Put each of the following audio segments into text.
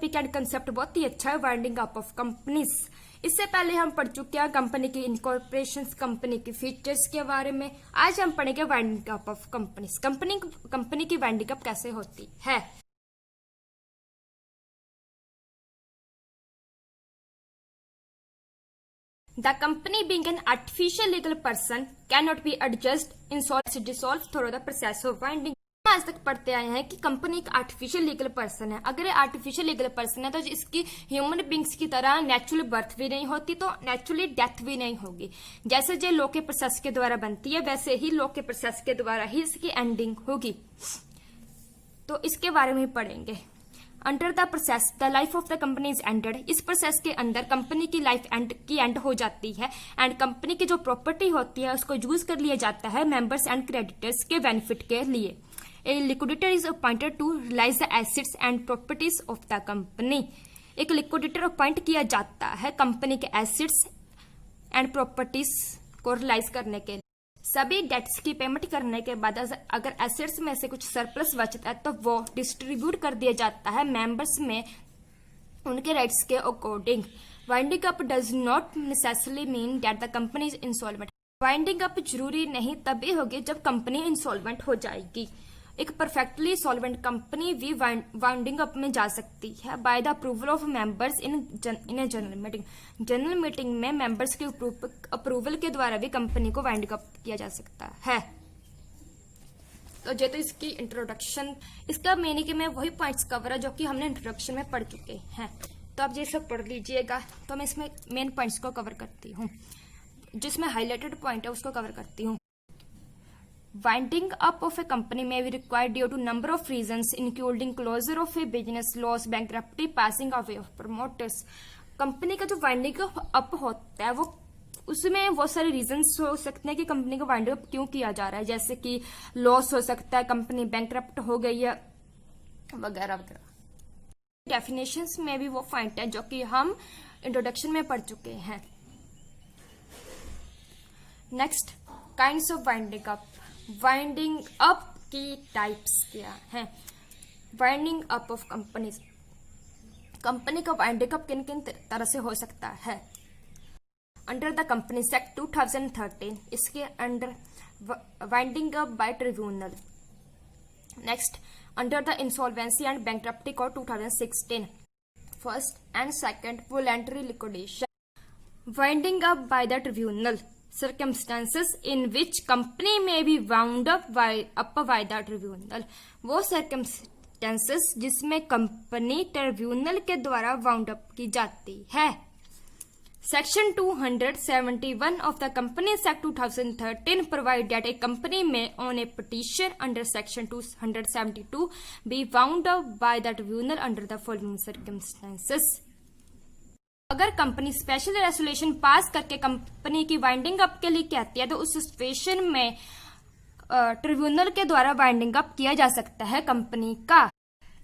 Topic and concept बहुत ही अच्छा है, वाइंडिंग अप ऑफ कंपनीज। इससे पहले हम पढ़ चुके हैं कंपनी की इनकॉर्पोरेशन, कंपनी की फीचर्स के बारे में। आज हम पढ़ेंगे winding up of companies, company की वाइंडिंग अप कैसे होती है। The company being an artificial legal person cannot be adjusted, dissolved through the process of winding। आज तक पढ़ते आए हैं कि कंपनी एक आर्टिफिशियल लीगल पर्सन है। अगर ये आर्टिफिशियल लीगल पर्सन है तो इसकी ह्यूमन बींग्स की तरह नेचुरल बर्थ भी नहीं होती, तो नेचुरली डेथ भी नहीं होगी। जैसे जो लॉ के प्रोसेस के द्वारा बनती है, वैसे ही लॉ के प्रोसेस के द्वारा ही इसकी एंडिंग होगी। तो इसके बारे में पढ़ेंगे। Under the process the life of the company is ended. इस प्रोसेस के अंदर कंपनी की लाइफ एंड हो जाती है एंड कंपनी की जो प्रॉपर्टी होती है उसको यूज कर लिया जाता है मेंबर्स एंड क्रेडिटर्स के बेनिफिट के लिए। A liquidator is appointed to realise the assets and properties of the company. एक लिक्विडेटर अपॉइंट किया जाता है कंपनी के एसेट्स एंड प्रॉपर्टीज को रियलाइज करने के लिए। सभी डेट्स की पेमेंट करने के बाद अगर एसेट्स में से कुछ सरप्लस बचता है तो वो डिस्ट्रीब्यूट कर दिया जाता है मेंबर्स में उनके राइट्स के according. Winding up does not necessarily mean that the company is insolvent. Winding up जरूरी नहीं तभी होगी जब कंपनी इंसॉल्वेंट हो जाएगी। एक परफेक्टली सॉल्वेंट कंपनी भी वाइंडिंग अप में जा सकती है by the approval of members in a general meeting. General meeting में मेंबर्स के अप्रूवल के द्वारा भी कंपनी को वाइंडिंग अप किया जा सकता है। तो ये तो इसकी इंट्रोडक्शन, इसका मीनिंग में वही पॉइंट्स कवर है जो कि हमने इंट्रोडक्शन में पढ़ चुके हैं। तो आप ये सब पढ़ लीजिएगा। तो मैं इसमें मेन पॉइंट्स को कवर करती हूँ, जिसमें हाईलाइटेड पॉइंट है उसको कवर करती हूँ। Winding up of a company may be required due to number of reasons, including closure of a business, loss, bankruptcy, passing away of promoters। Company का जो वाइंडिंग अप होता है वो उसमें बहुत सारे रीजंस हो सकते हैं कि कंपनी को वाइंडिंग अप क्यों किया जा रहा है, जैसे कि लॉस हो सकता है, कंपनी बैंकरप्ट हो गई है, वगैरह वगैरह। डेफिनेशंस में भी वो पॉइंट है जो कि हम इंट्रोडक्शन में पढ़ चुके हैं। Next, kinds of winding up. Winding up की टाइप्स क्या हैं। Winding up of companies. Company का वाइंडिंग अप किन किन तरह से हो सकता है। अंडर द कंपनी एक्ट 2013, इसके under winding up by tribunal. Next, under the insolvency and bankruptcy code 2016, first and second voluntary liquidation. Winding up by the tribunal, circumstances in which company may be wound up by the tribunal। वो circumstances जिसमें company tribunal के द्वारा wound up की जाती है। Section 271 of the Companies Act 2013 provide that a company may on a petition under section 272 be wound up by the tribunal under the following circumstances। अगर company special resolution pass करके company की winding up के लिए कहती है तो उस situation में ट्रिब्यूनल के द्वारा वाइंडिंग अप किया जा सकता है कंपनी का।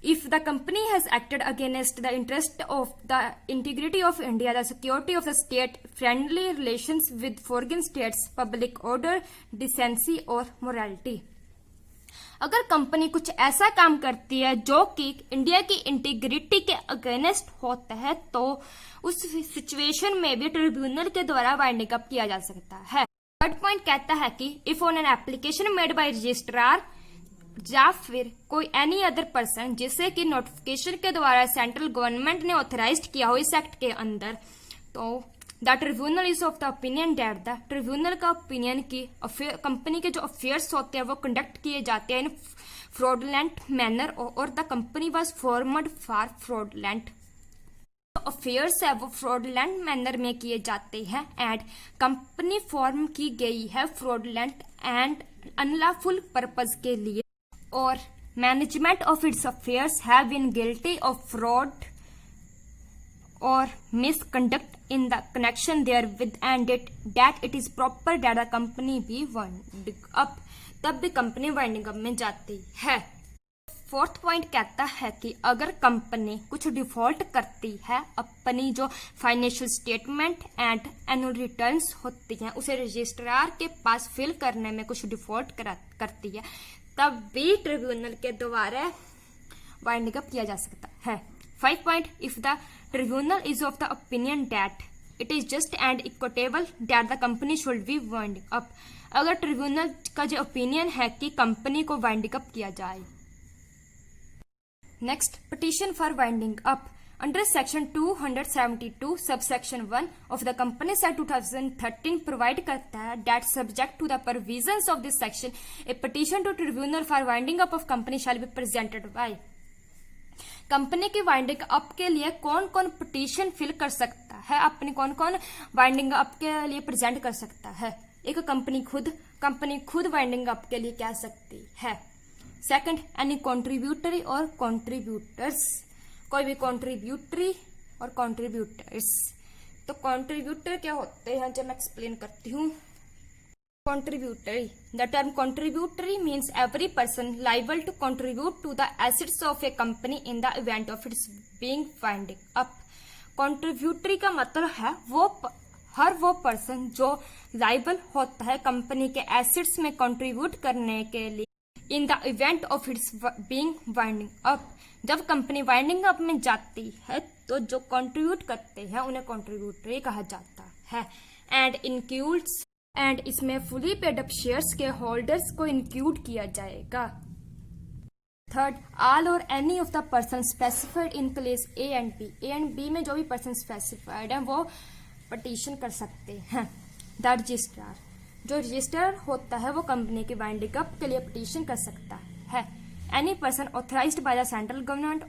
If the company has acted against the interest of the integrity of India, the security of the state, friendly relations with foreign states, public order, decency और morality. अगर company कुछ ऐसा काम करती है जो कि इंडिया की इंटीग्रिटी के अगेंस्ट होता है तो उस सिचुएशन में भी ट्रिब्यूनल के द्वारा वाइंडिंग अप किया जा सकता है। थर्ड पॉइंट कहता है कि if on an application made by registrar या फिर कोई एनी अदर पर्सन जिसे कि नोटिफिकेशन के द्वारा सेंट्रल गवर्नमेंट ने ऑथराइज किया हो इस एक्ट के अंदर, तो the tribunal is of the opinion that the tribunal का ओपिनियन की कंपनी के जो अफेयर्स होते हैं वो कंडक्ट किए जाते हैं इन फ्रॉडलेंट मैनर और the company was formed for fraudulent. Affairs है वो फ्रॉडलेंट मैनर में किए जाते हैं एंड कंपनी फॉर्म की गई है फ्रॉडलेंट एंड अनलॉफुल पर्पज के लिए और management of its affairs have been guilty of fraud और misconduct in the connection therewith and that it is proper that the company be winding up, तब भी company winding up में जाती है। Fourth point कहता है कि अगर कंपनी कुछ डिफॉल्ट करती है, अपनी जो financial statement and annual returns होती हैं उसे रजिस्ट्रार के पास फिल करने में कुछ डिफॉल्ट करती है, तब भी ट्रिब्यूनल के द्वारा वाइंडिंग अप किया जा सकता है। 5 point, if the tribunal is of the opinion that it is just and equitable that the company should be winding up, अगर ट्रिब्यूनल का जो ओपिनियन है कि कंपनी को वाइंडिंग अप किया जाए। Next, petition for winding up under section 272 subsection 1 of the companies act 2013 provide करता है that subject to the provisions of this section a petition to tribunal for winding up of company shall be presented by. Company की winding up के लिए कौन कौन petition fill कर सकता है, अपनी कौन कौन वाइंडिंग अप के लिए प्रेजेंट कर सकता है। एक, कंपनी खुद वाइंडिंग अप के लिए कह सकती है। सेकंड, एनी कॉन्ट्रीब्यूटरी और कॉन्ट्रीब्यूटर्स, कोई भी कॉन्ट्रीब्यूटरी और कॉन्ट्रीब्यूटर्स। तो कॉन्ट्रीब्यूटर क्या होते हैं, जब मैं एक्सप्लेन करती हूँ। Contributory. The term contributory means every person liable to contribute to the assets of a company in the event of its being winding up. Contributory का मतलब है हर वो पर्सन जो लाइबल होता है कंपनी के एसेट्स में कंट्रीब्यूट करने के लिए in the event of its being winding up. जब कंपनी वाइंडिंग अप में जाती है तो जो कंट्रीब्यूट करते हैं उन्हें कंट्रीब्यूटरी कहा जाता है। एंड इसमें फुली पेड अप शेयर्स के होल्डर्स को इंक्लूड किया जाएगा। थर्ड, ऑल और any of the person specified in clause A and B में जो भी पर्सन स्पेसिफाइड है वो पिटीशन कर सकते हैं। द रजिस्ट्रार, जो रजिस्ट्रार होता है वो कंपनी की वाइंडिंग अप के लिए पिटीशन कर सकता है। Any person authorised by the central government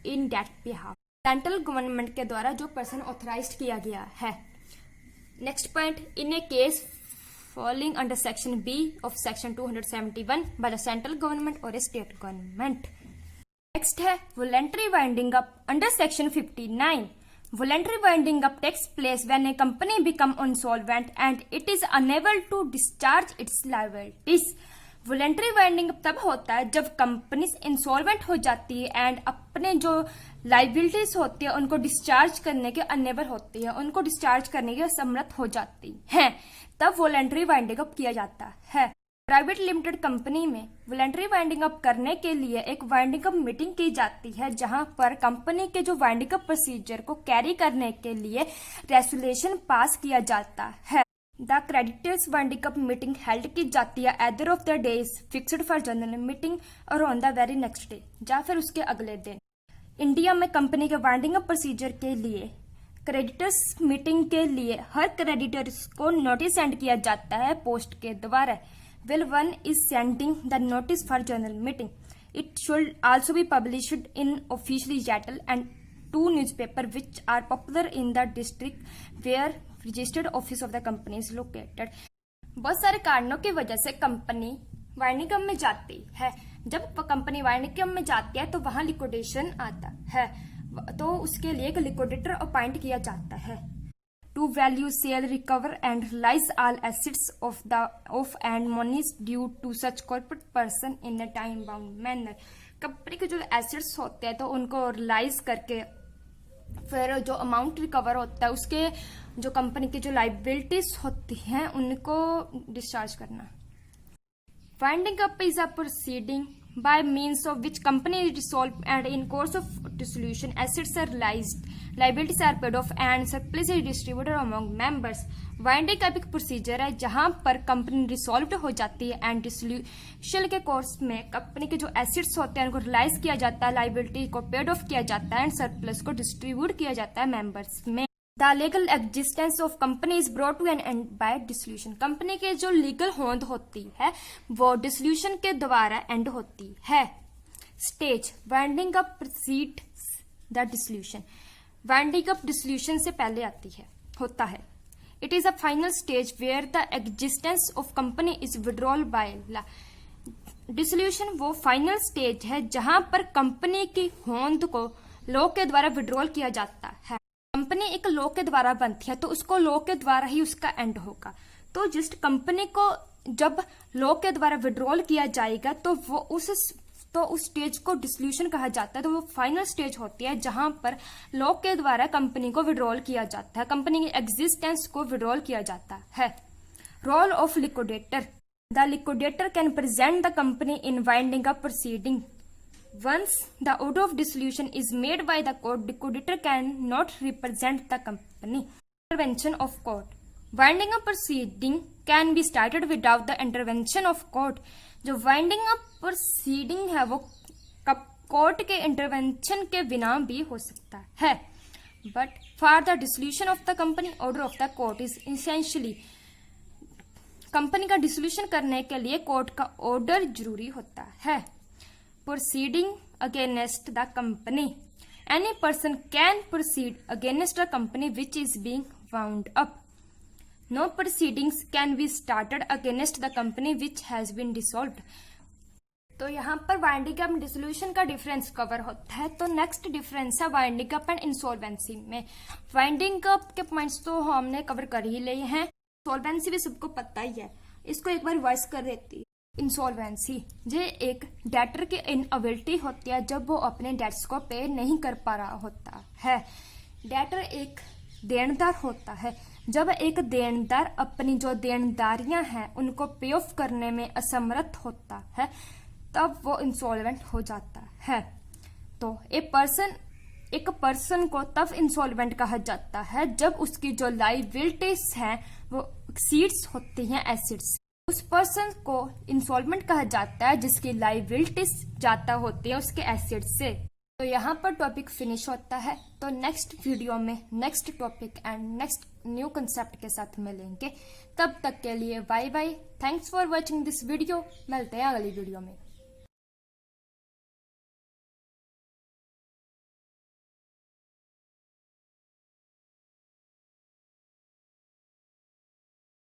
in that behalf, central government के द्वारा जो पर्सन ऑथराइज्ड किया गया है। Next point, in A case falling under section B of section 271 by the central government or a state government. Next है voluntary winding up under section 59. Voluntary winding up takes place when a company become insolvent and it is unable to discharge its liabilities. Voluntary winding up तब होता है जब company insolvent हो जाती है and अपने जो लाइबिलिटीज होती है उनको डिस्चार्ज करने के अनेबल होती है, उनको डिस्चार्ज करने के असमर्थ हो जाती है, तब वॉलेंट्री वाइंडिंग अप किया जाता है। प्राइवेट लिमिटेड कंपनी में वॉलेंट्री वाइंडिंग अप करने के लिए एक वाइंडिंग अप मीटिंग की जाती है जहां पर कंपनी के जो वाइंडिंग अप प्रोसीजर को कैरी करने के लिए रेसोल्यूशन पास किया जाता है। The creditors winding up meeting held की जाती है either of the days fixed for general meeting और on the very next day, या फिर उसके अगले दिन। इंडिया में कंपनी के वाइंडिंग अप प्रोसीजर के लिए क्रेडिटर्स मीटिंग के लिए हर क्रेडिटर्स को नोटिस सेंड किया जाता है पोस्ट के द्वारा। Will one is sending the notice for general meeting. It should also be published in official Gazette and 2 newspapers which are popular in the district where registered office of the company is located. बहुत सारे कारणों की वजह से company winding up में जाती है। जब कंपनी वाइंडिंग अप में जाती है तो वहां लिक्विडेशन आता है, तो उसके लिए एक लिक्विडेटर अपॉइंट किया जाता है। To value, sell, recover and realize all assets of and monies due to such corporate person in a time bound manner. Company के जो एसेट्स होते हैं तो उनको रिलाइज करके फिर जो अमाउंट रिकवर होता है उसके जो कंपनी की जो लाइबिलिटीज होती हैं उनको डिस्चार्ज करना। Winding up is a proceeding by means of which company is dissolved and in course of dissolution assets are realized, liabilities are paid off and surplus is distributed among members. Winding up एक procedure है जहां पर company dissolve हो जाती है and dissolution के course में company के जो एसेट्स होते हैं उनको रिलाइज किया जाता है, लाइबिलिटी को पेड ऑफ किया जाता है एंड सरप्लस को डिस्ट्रीब्यूट किया जाता है मेंबर्स में। The legal existence of company is brought to an end by dissolution. Company के जो लीगल होंद होती है वो डिसोल्यूशन के द्वारा एंड होती है। Stage winding up precedes the dissolution. Winding up dissolution से पहले होता है। It is a final stage where the existence of company is withdrawal by law. Dissolution वो फाइनल स्टेज है जहां पर कंपनी की होंद को लॉ के द्वारा विड्रॉल किया जाता है। कंपनी एक लॉ के द्वारा बनती है तो उसको लॉ के द्वारा ही उसका एंड होगा। तो जिस कंपनी को जब लॉ के द्वारा विड्रॉल किया जाएगा तो वो उस स्टेज को डिसोल्यूशन कहा जाता है। तो वो फाइनल स्टेज होती है जहां पर लॉ के द्वारा कंपनी को विड्रॉल किया जाता है, कंपनी की एग्जिस्टेंस को विड्रॉल किया जाता है। Role of liquidator. The liquidator can present the company in winding up proceeding Once the order of dissolution is made by the court, the creditor cannot represent the company. Intervention of court. Winding up proceeding can be started without the intervention of court. जो winding up proceeding है वो court के intervention के बिना भी हो सकता है, but for the dissolution of the company order of the court is essentially, company का डिसोल्यूशन करने के लिए कोर्ट का ऑर्डर जरूरी होता है. Proceeding against the company. Any person can proceed against the company which is being wound up. No proceedings can be started against the company which has been dissolved. तो यहाँ पर वाइंडिंग अप डिसोल्यूशन का difference cover होता है. तो next difference है winding up and insolvency में. Winding up के पॉइंट्स तो हमने कवर कर ही लिए हैं. इंसॉल्वेंसी भी सबको पता ही है, इसको एक बार रिवाइज कर देती. इंसॉल्वेंसी ये एक डेटर की इनएबिलिटी होती है जब वो अपने डेट्स को पे नहीं कर पा रहा होता है. डेटर एक देनदार होता है. जब एक देनदार अपनी जो देनदारियां हैं उनको पे ऑफ करने में असमर्थ होता है तब वो इंसॉल्वेंट हो जाता है. तो एक पर्सन को तब इंसॉल्वेंट कहा जाता है जब उसकी जो लायबिलिटीज हैं वो एक्सीड्स होती हैं एसिड्स. उस पर्सन को इंसॉल्वेंट कहा जाता है जिसकी लायबिलिटीज ज्यादा होती है उसके एसिड से. तो यहाँ पर टॉपिक फिनिश होता है. तो नेक्स्ट वीडियो में next topic and next new concept के साथ मिलेंगे. तब तक के लिए bye bye. Thanks for watching this video. मिलते हैं अगली वीडियो में.